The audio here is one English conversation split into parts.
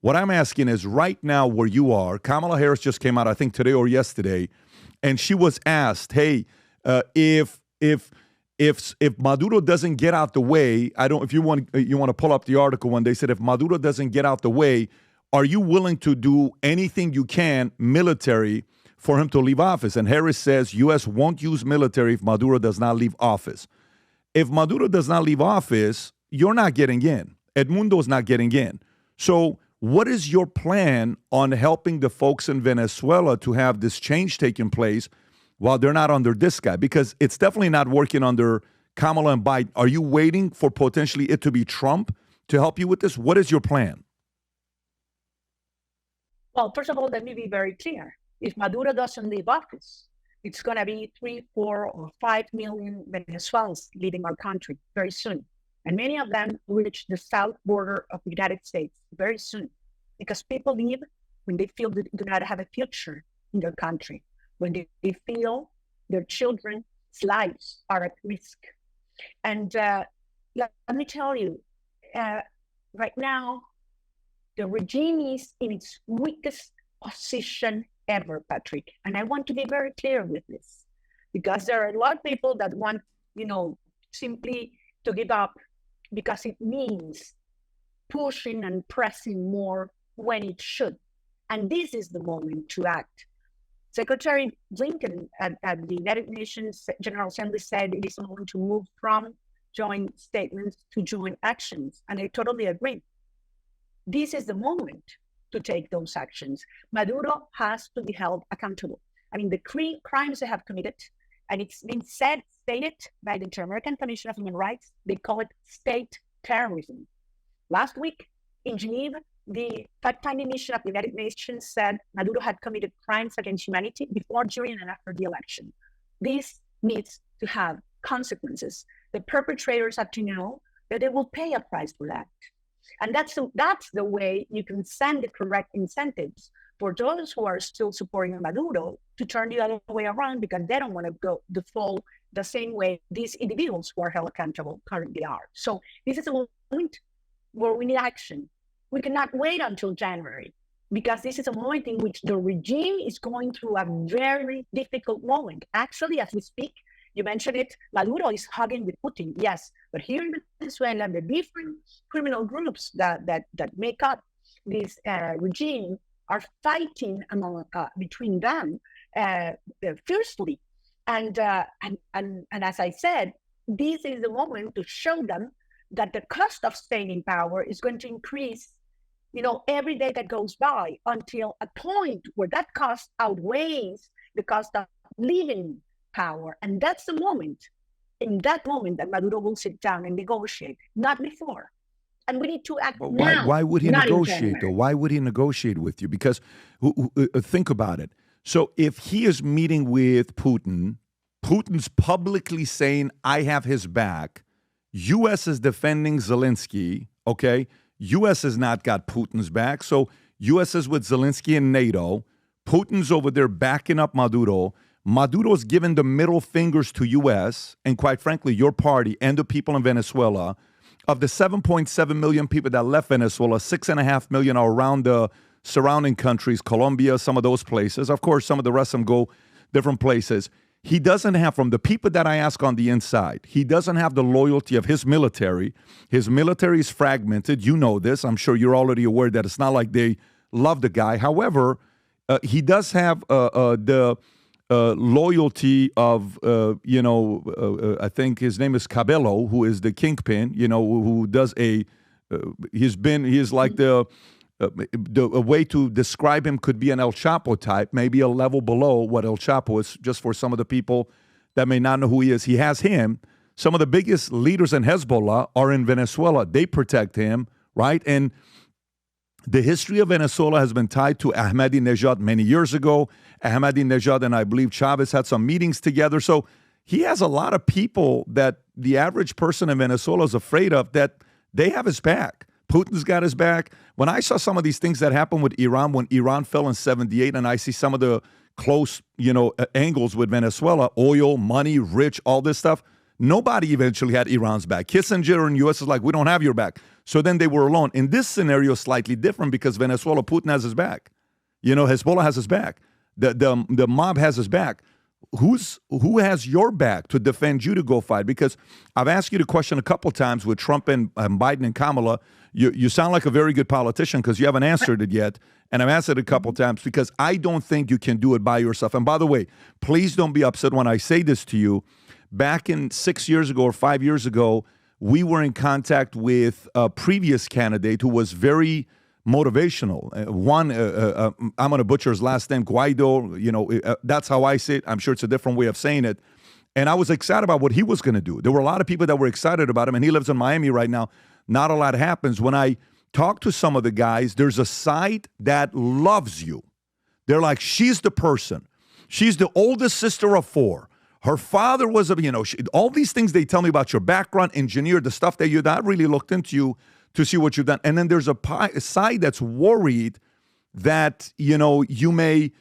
What I'm asking is right now where you are, Kamala Harris just came out, I think today or yesterday, and she was asked, hey, if Maduro doesn't get out the way, if you want to pull up the article when they said if Maduro doesn't get out the way, are you willing to do anything you can military for him to leave office? And Harris says U.S. won't use military if Maduro does not leave office. If Maduro does not leave office, you're not getting in. Edmundo is not getting in. So what is your plan on helping the folks in Venezuela to have this change taking place while they're not under this guy? Because it's definitely not working under Kamala and Biden. Are you waiting for potentially it to be Trump to help you with this? What is your plan? Well, first of all, let me be very clear. If Maduro doesn't leave office, it's going to be 3, 4, or 5 million Venezuelans leaving our country very soon. And many of them reach the south border of the United States very soon, because people leave when they feel they do not have a future in their country, when they feel their children's lives are at risk. And let me tell you, right now, the regime is in its weakest position ever, Patrick. And I want to be very clear with this, because there are a lot of people that want, simply to give up because it means pushing and pressing more when it should. And this is the moment to act. Secretary Blinken at the United Nations General Assembly said it is a moment to move from joint statements to joint actions. And I totally agree. This is the moment to take those actions. Maduro has to be held accountable. I mean, the crimes they have committed, and it's been stated by the Inter-American Commission of Human Rights, they call it state terrorism. Last week in Geneva, the fact-finding mission of the United Nations said Maduro had committed crimes against humanity before, during, and after the election. This needs to have consequences. The perpetrators have to know that they will pay a price for that. And that's the way you can send the correct incentives for those who are still supporting Maduro to turn the other way around, because they don't want to go default the same way these individuals who are held accountable currently are. So this is a moment where we need action. We cannot wait until January, because this is a moment in which the regime is going through a very difficult moment. Actually, as we speak, you mentioned it, Maduro is hugging with Putin, yes. But here in Venezuela, the different criminal groups that make up this regime are fighting between them fiercely. And as I said, this is the moment to show them that the cost of staying in power is going to increase, every day that goes by, until a point where that cost outweighs the cost of living power. And that's the moment, in that moment, that Maduro will sit down and negotiate, not before. And we need to act now. Why would he negotiate, though? Why would he negotiate with you? Because think about it. So if he is meeting with Putin, Putin's publicly saying, I have his back. U.S. is defending Zelensky, okay? U.S. has not got Putin's back. So U.S. is with Zelensky and NATO. Putin's over there backing up Maduro. Maduro's giving the middle fingers to U.S. and, quite frankly, your party and the people in Venezuela. Of the 7.7 million people that left Venezuela, 6.5 million are around the surrounding countries, Colombia, some of those places. Of course, some of the rest of them go different places. He doesn't have, from the people that I ask on the inside, he doesn't have the loyalty of his military. His military is fragmented. You know this. I'm sure you're already aware that it's not like they love the guy. However, he does have the loyalty of, I think his name is Cabello, who is the kingpin, who does a way to describe him could be an El Chapo type, maybe a level below what El Chapo is, just for some of the people that may not know who he is. He has him. Some of the biggest leaders in Hezbollah are in Venezuela. They protect him, right? And the history of Venezuela has been tied to Ahmadinejad many years ago. Ahmadinejad and I believe Chavez had some meetings together. So he has a lot of people that the average person in Venezuela is afraid of, that they have his back. Putin's got his back. When I saw some of these things that happened with Iran, when Iran fell in 78, and I see some of the close, angles with Venezuela, oil, money, rich, all this stuff, nobody eventually had Iran's back. Kissinger and U.S. is like, we don't have your back. So then they were alone. In this scenario, slightly different because Venezuela, Putin has his back. Hezbollah has his back. The mob has his back. Who has your back to defend you to go fight? Because I've asked you the question a couple times with Trump and Biden and Kamala. You sound like a very good politician because you haven't answered it yet. And I've answered it a couple times because I don't think you can do it by yourself. And by the way, please don't be upset when I say this to you. Back in 6 years ago or 5 years ago, we were in contact with a previous candidate who was very motivational. I'm going to butcher his last name, Guaido. That's how I say it. I'm sure it's a different way of saying it. And I was excited about what he was going to do. There were a lot of people that were excited about him, and he lives in Miami right now. Not a lot happens. When I talk to some of the guys, there's a side that loves you. They're like, she's the person. She's the oldest sister of 4. Her father was all these things they tell me about your background, engineer, the stuff that you done. I really looked into you to see what you've done. And then there's a side that's worried that, you may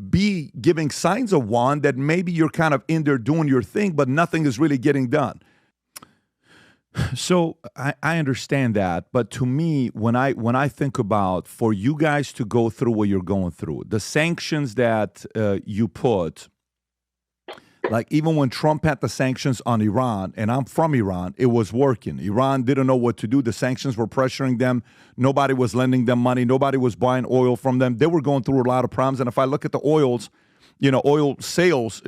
be giving signs of one that maybe you're kind of in there doing your thing, but nothing is really getting done. So I understand that, but to me, when I think about for you guys to go through what you're going through, the sanctions that you put, like even when Trump had the sanctions on Iran, and I'm from Iran, it was working. Iran didn't know what to do. The sanctions were pressuring them. Nobody was lending them money. Nobody was buying oil from them. They were going through a lot of problems. And if I look at the oil sales,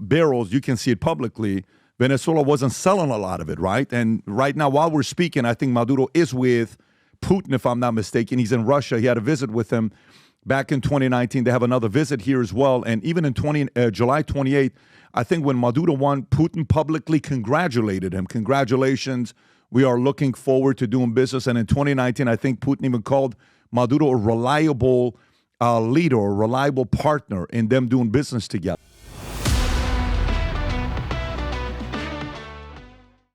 barrels, you can see it publicly. Venezuela wasn't selling a lot of it, right? And right now, while we're speaking, I think Maduro is with Putin, if I'm not mistaken. He's in Russia. He had a visit with him back in 2019. They have another visit here as well. And even in July 28th, I think when Maduro won, Putin publicly congratulated him. Congratulations. We are looking forward to doing business. And in 2019, I think Putin even called Maduro a reliable leader, a reliable partner in them doing business together.